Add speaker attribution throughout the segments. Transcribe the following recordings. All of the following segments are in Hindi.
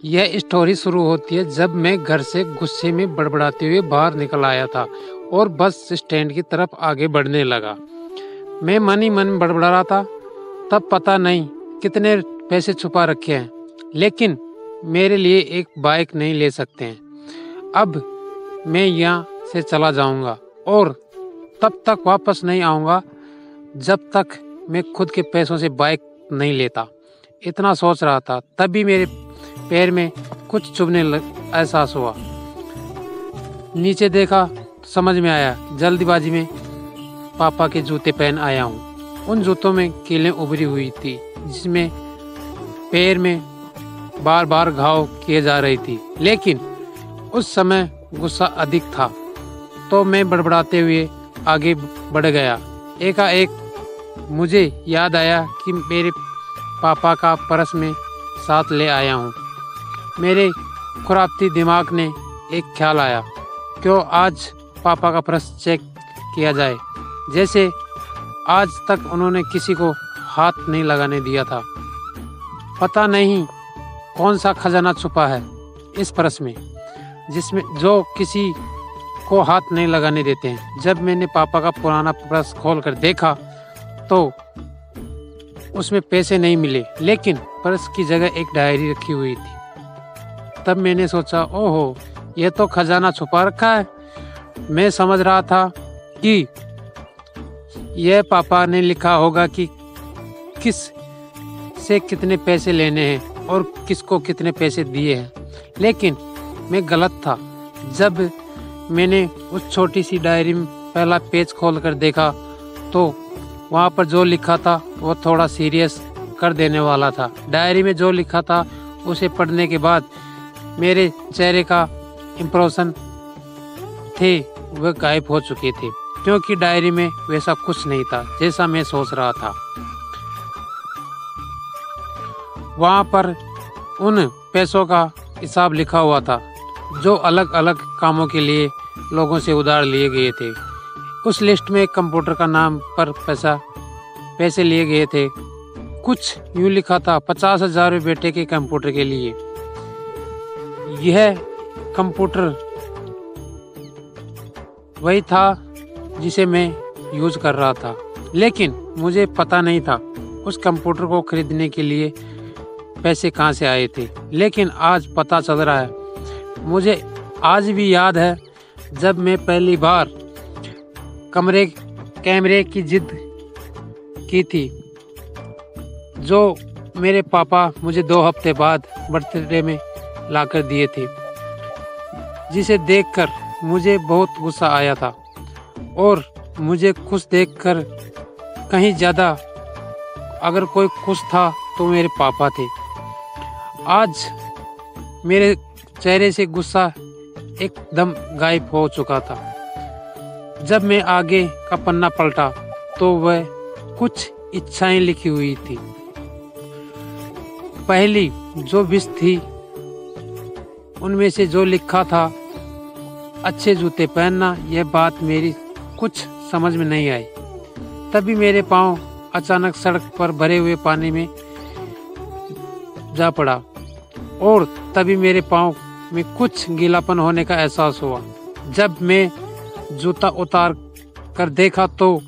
Speaker 1: यह स्टोरी शुरू होती है जब मैं घर से गुस्से में बड़बड़ाते हुए बाहर निकल आया था और बस स्टैंड की तरफ आगे बढ़ने लगा। मैं मन ही मन बड़बड़ा रहा था। तब पता नहीं कितने पैसे छुपा रखे हैं, लेकिन मेरे लिए एक बाइक नहीं ले सकते हैं। अब मैं यहाँ से चला जाऊँगा और तब तक वापस नहीं आऊँगा जब तक मैं खुद के पैसों से बाइक नहीं लेता। इतना सोच रहा था, तभी मेरे पैर में कुछ चुभने एहसास हुआ। नीचे देखा, समझ में आया, जल्दीबाजी में पापा के जूते पहन आया हूँ। उन जूतों में कीलें उभरी हुई थी, जिसमें पैर में बार बार घाव किए जा रही थी। लेकिन उस समय गुस्सा अधिक था, तो मैं बड़बड़ाते हुए आगे बढ़ गया। एकाएक मुझे याद आया कि मेरे पापा का पर्स में साथ ले आया हूँ। मेरे खुरापती दिमाग ने एक ख्याल आया, क्यों आज पापा का पर्स चेक किया जाए, जैसे आज तक उन्होंने किसी को हाथ नहीं लगाने दिया था। पता नहीं कौन सा खजाना छुपा है इस पर्स में, जिसमें जो किसी को हाथ नहीं लगाने देते हैं। जब मैंने पापा का पुराना पर्स खोलकर देखा तो उसमें पैसे नहीं मिले, लेकिन पर्स की जगह एक डायरी रखी हुई थी। तब मैंने सोचा, ओहो, यह तो खजाना छुपा रखा है। मैं समझ रहा था कि यह पापा ने लिखा होगा कि किस से कितने पैसे लेने हैं और किसको कितने पैसे दिए हैं, लेकिन मैं गलत था। जब मैंने उस छोटी सी डायरी में पहला पेज खोलकर देखा तो वहाँ पर जो लिखा था वो थोड़ा सीरियस कर देने वाला था। डायरी में जो लिखा था उसे पढ़ने के बाद मेरे चेहरे का इम्प्रेशन थे वह गायब हो चुके थे, क्योंकि डायरी में वैसा कुछ नहीं था जैसा मैं सोच रहा था। वहाँ पर उन पैसों का हिसाब लिखा हुआ था जो अलग अलग कामों के लिए लोगों से उधार लिए गए थे। उस लिस्ट में कंप्यूटर का नाम पर पैसे लिए गए थे। कुछ यूँ लिखा था, 50,000 बेटे के कंप्यूटर के लिए। यह कंप्यूटर वही था जिसे मैं यूज कर रहा था, लेकिन मुझे पता नहीं था उस कंप्यूटर को खरीदने के लिए पैसे कहाँ से आए थे। लेकिन आज पता चल रहा है। मुझे आज भी याद है जब मैं पहली बार कैमरे की जिद की थी, जो मेरे पापा मुझे 2 हफ्ते बाद बर्थडे में लाकर दिए थे, जिसे देखकर मुझे बहुत गुस्सा आया था और मुझे खुश देखकर कहीं ज़्यादा अगर कोई खुश था तो मेरे पापा थे। आज मेरे चेहरे से गुस्सा एकदम गायब हो चुका था। जब मैं आगे का पन्ना पलटा तो वह कुछ इच्छाएं लिखी हुई थी। पहली जो विश थी उनमें से जो लिखा था, अच्छे जूते पहनना। यह बात मेरी कुछ समझ में नहीं आई। तभी मेरे पाँव अचानक सड़क पर भरे हुए पानी में जा पड़ा और तभी मेरे पाँव में कुछ गीलापन होने का एहसास हुआ। जब मैं जूता उतार कर देखा तो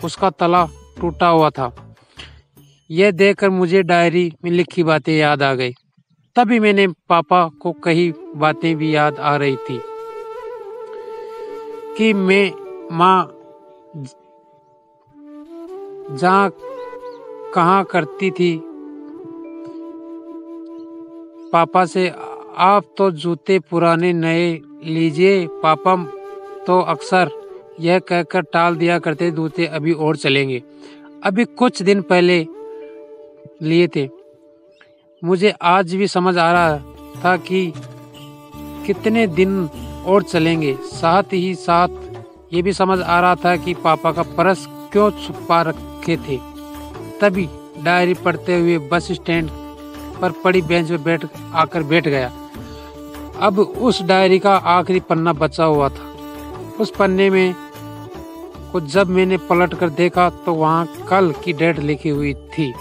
Speaker 1: उसका तला टूटा हुआ था। यह देखकर मुझे डायरी में लिखी बातें याद आ गई। तभी मैंने पापा को कही बातें भी याद आ रही थी कि मैं माँ जहाँ कहाँ करती थी पापा से, आप तो जूते पुराने नए लीजिए। पापा तो अक्सर यह कहकर टाल दिया करते, जूते अभी और चलेंगे, अभी कुछ दिन पहले लिए थे। मुझे आज भी समझ आ रहा था कि कितने दिन और चलेंगे। साथ ही साथ ये भी समझ आ रहा था कि पापा का पर्स क्यों छुपा रखे थे। तभी डायरी पढ़ते हुए बस स्टैंड पर पड़ी बेंच पर बैठ गया। अब उस डायरी का आखिरी पन्ना बचा हुआ था। उस पन्ने में को जब मैंने पलट कर देखा तो वहाँ कल की डेट लिखी हुई थी।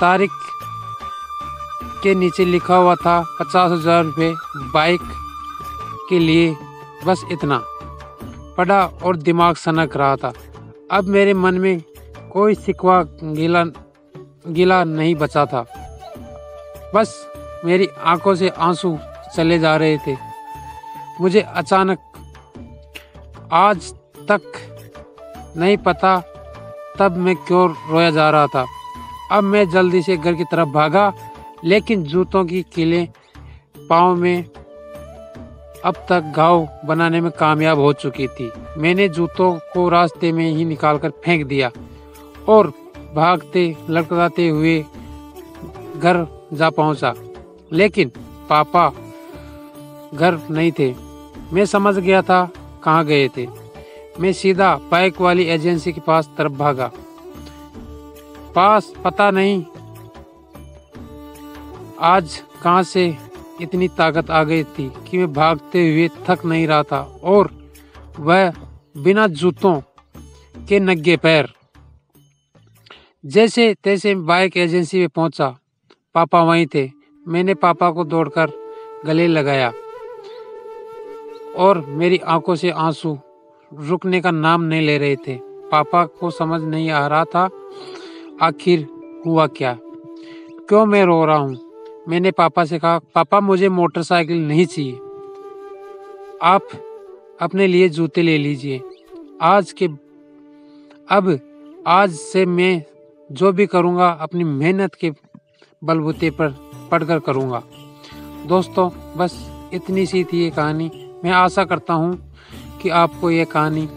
Speaker 1: तारीख के नीचे लिखा हुआ था 50,000 रुपये बाइक के लिए। बस इतना पढ़ा और दिमाग सनक रहा था। अब मेरे मन में कोई शिकवा गिला नहीं बचा था। बस मेरी आंखों से आंसू चले जा रहे थे। मुझे अचानक आज तक नहीं पता तब मैं क्यों रोया जा रहा था। अब मैं जल्दी से घर की तरफ भागा, लेकिन जूतों की कीलें पाँव में अब तक घाव बनाने में कामयाब हो चुकी थी। मैंने जूतों को रास्ते में ही निकालकर फेंक दिया और भागते लड़खड़ाते हुए घर जा पहुंचा, लेकिन पापा घर नहीं थे। मैं समझ गया था कहाँ गए थे। मैं सीधा बाइक वाली एजेंसी के पास तरफ भागा। पता नहीं आज कहाँ से इतनी ताकत आ गई थी कि मैं भागते हुए थक नहीं रहा था, और वह बिना जूतों के नंगे पैर। जैसे तैसे बाइक एजेंसी में पहुंचा। पापा वहीं थे। मैंने पापा को दौड़कर गले लगाया और मेरी आंखों से आंसू रुकने का नाम नहीं ले रहे थे। पापा को समझ नहीं आ रहा था आखिर हुआ क्या, क्यों मैं रो रहा हूँ। मैंने पापा से कहा, पापा मुझे मोटरसाइकिल नहीं चाहिए, आप अपने लिए जूते ले लीजिए। आज से मैं जो भी करूँगा अपनी मेहनत के बलबूते पर पढ़कर करूँगा। दोस्तों, बस इतनी सी थी ये कहानी। मैं आशा करता हूँ कि आपको ये कहानी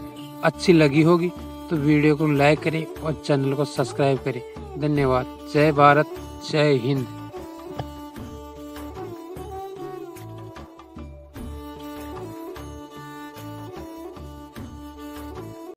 Speaker 1: अच्छी लगी होगी, तो वीडियो को लाइक करें और चैनल को सब्सक्राइब करें। धन्यवाद। जय भारत, जय हिंद।